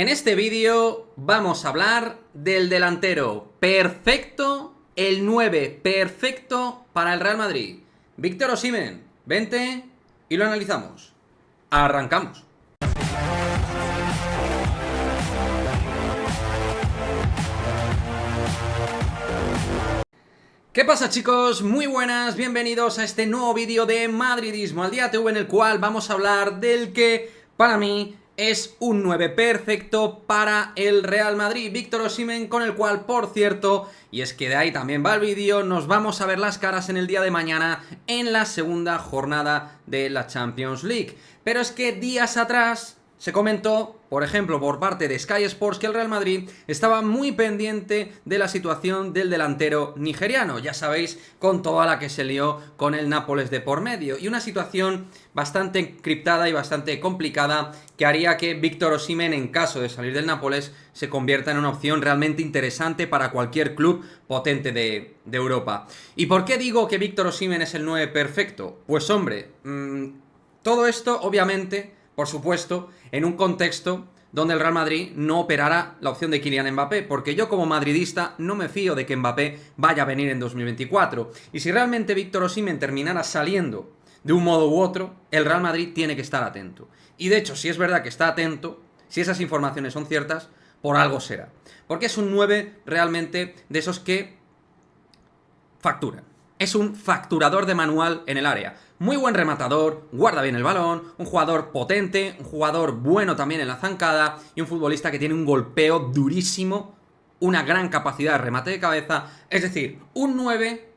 En este vídeo vamos a hablar del delantero perfecto, el 9 perfecto para el Real Madrid. Víctor Osimhen, vente y lo analizamos. Arrancamos. ¿Qué pasa, chicos? Muy buenas, bienvenidos a este nuevo vídeo de Madridismo al Día TV, en el cual vamos a hablar del que para mí es un 9 perfecto para el Real Madrid, Víctor Osimhen, con el cual, por cierto, y es que de ahí también va el vídeo, nos vamos a ver las caras en el día de mañana en la segunda jornada de la Champions League. Pero es que días atrás se comentó, por ejemplo, por parte de Sky Sports, que el Real Madrid estaba muy pendiente de la situación del delantero nigeriano, ya sabéis, con toda la que se lió con el Nápoles de por medio, y una situación bastante encriptada y bastante complicada que haría que Víctor Osimhen, en caso de salir del Nápoles, se convierta en una opción realmente interesante para cualquier club potente de Europa. ¿Y por qué digo que Víctor Osimhen es el 9 perfecto? Pues hombre, todo esto obviamente, por supuesto, en un contexto donde el Real Madrid no operara la opción de Kylian Mbappé, porque yo como madridista no me fío de que Mbappé vaya a venir en 2024. Y si realmente Víctor Osimhen terminara saliendo de un modo u otro, el Real Madrid tiene que estar atento. Y de hecho, si es verdad que está atento, si esas informaciones son ciertas, por algo será. Porque es un 9 realmente de esos que facturan. Es un facturador de manual en el área. Muy buen rematador, guarda bien el balón, un jugador potente, un jugador bueno también en la zancada y un futbolista que tiene un golpeo durísimo, una gran capacidad de remate de cabeza. Es decir, un 9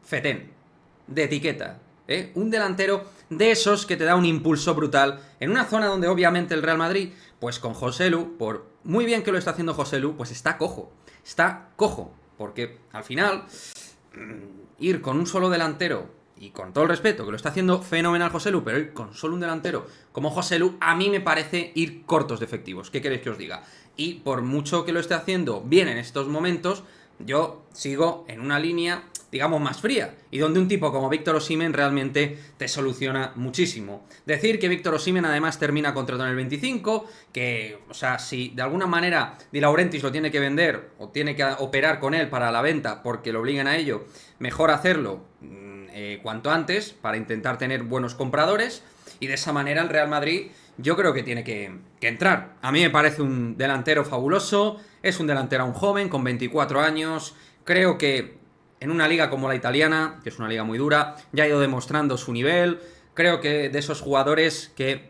fetén, de etiqueta, ¿eh? Un delantero de esos que te da un impulso brutal en una zona donde obviamente el Real Madrid, pues con Joselu, por muy bien que lo está haciendo Joselu, pues está cojo, porque al final ir con un solo delantero, y con todo el respeto, que lo está haciendo fenomenal Joselu, pero ir con solo un delantero como Joselu, a mí me parece ir cortos de efectivos. ¿Qué queréis que os diga? Y por mucho que lo esté haciendo bien en estos momentos, yo sigo en una línea, digamos, más fría, y donde un tipo como Víctor Osimhen realmente te soluciona muchísimo. Decir que Víctor Osimhen además termina contrato en el 25, que, o sea, si de alguna manera Di Laurentiis lo tiene que vender, o tiene que operar con él para la venta, porque lo obligan a ello, mejor hacerlo cuanto antes, para intentar tener buenos compradores, y de esa manera el Real Madrid yo creo que tiene que entrar. A mí me parece un delantero fabuloso, es un delantero aún joven, con 24 años, creo que en una liga como la italiana, que es una liga muy dura, ya ha ido demostrando su nivel, creo que de esos jugadores que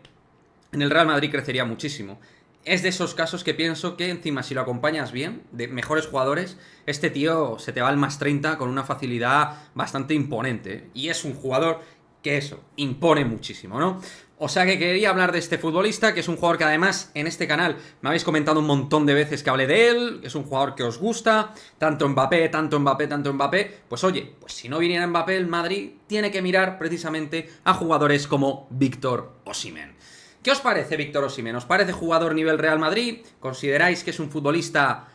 en el Real Madrid crecería muchísimo. Es de esos casos que pienso que encima si lo acompañas bien, de mejores jugadores, este tío se te va al más 30 con una facilidad bastante imponente. Y es un jugador que eso, impone muchísimo, ¿no? O sea que quería hablar de este futbolista, que es un jugador que además en este canal me habéis comentado un montón de veces que hablé de él, que es un jugador que os gusta, tanto Mbappé, tanto Mbappé, tanto Mbappé. Pues oye, pues si no viniera Mbappé, el Madrid tiene que mirar precisamente a jugadores como Víctor Osimhen. ¿Qué os parece Víctor Osimhen? ¿Os parece jugador nivel Real Madrid? ¿Consideráis que es un futbolista,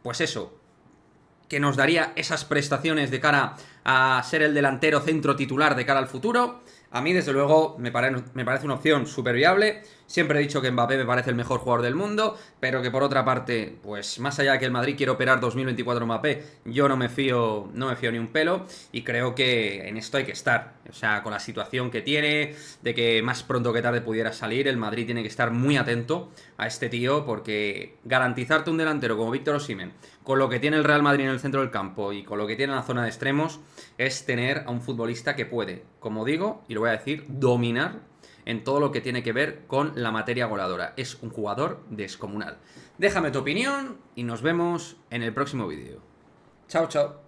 pues eso, que nos daría esas prestaciones de cara a ser el delantero centro titular de cara al futuro? A mí, desde luego, me parece una opción súper viable. Siempre he dicho que Mbappé me parece el mejor jugador del mundo, pero que por otra parte, pues más allá de que el Madrid quiere operar 2024 Mbappé, yo no me fío ni un pelo, y creo que en esto hay que estar. O sea, con la situación que tiene, de que más pronto que tarde pudiera salir, el Madrid tiene que estar muy atento a este tío, porque garantizarte un delantero como Víctor Osimhen, con lo que tiene el Real Madrid en el centro del campo y con lo que tiene en la zona de extremos, es tener a un futbolista que puede, como digo, y lo voy a decir, dominar en todo lo que tiene que ver con la materia goleadora. Es un jugador descomunal. Déjame tu opinión y nos vemos en el próximo vídeo. Chao, chao.